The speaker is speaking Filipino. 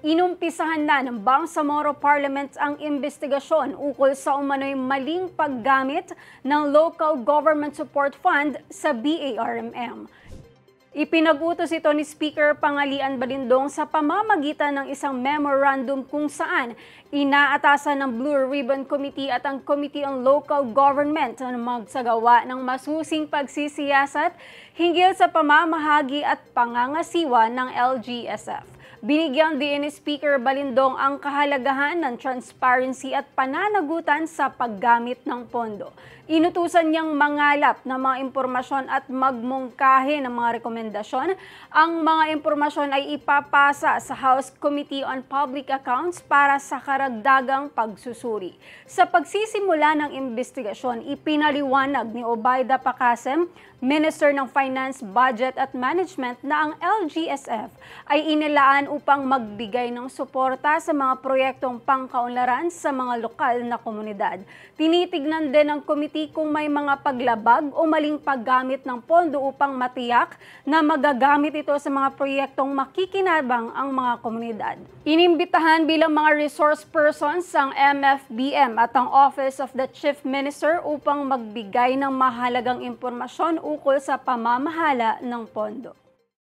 Inumpisahan na ng Bangsamoro Parliament ang investigasyon ukol sa umano'y maling paggamit ng Local Government Support Fund sa BARMM. Ipinag-utos ito ni Speaker Pangalian Balindong sa pamamagitan ng isang memorandum kung saan inaatasan ng Blue Ribbon Committee at ang Committee on Local Government na magsagawa ng masusing pagsisiyasat hinggil sa pamamahagi at pangangasiwa ng LGSF. Binigyan din ni Speaker Balindong ang kahalagahan ng transparency at pananagutan sa paggamit ng pondo. Inutusan niyang mangalap ng mga impormasyon at magmungkahi ng mga rekomendasyon. Ang mga impormasyon ay ipapasa sa House Committee on Public Accounts para sa karagdagang pagsusuri. Sa pagsisimula ng investigasyon, ipinaliwanag ni Obayda Pacasem, Minister ng Finance, Budget at Management, na ang LGSF ay inilaan upang magbigay ng suporta sa mga proyektong pangkaunlaran sa mga lokal na komunidad. Tinitignan din ng committee kung may mga paglabag o maling paggamit ng pondo upang matiyak na magagamit ito sa mga proyektong makikinabang ang mga komunidad. Inimbitahan bilang mga resource persons ang MFBM at ang Office of the Chief Minister upang magbigay ng mahalagang impormasyon ukol sa pamamahala ng pondo.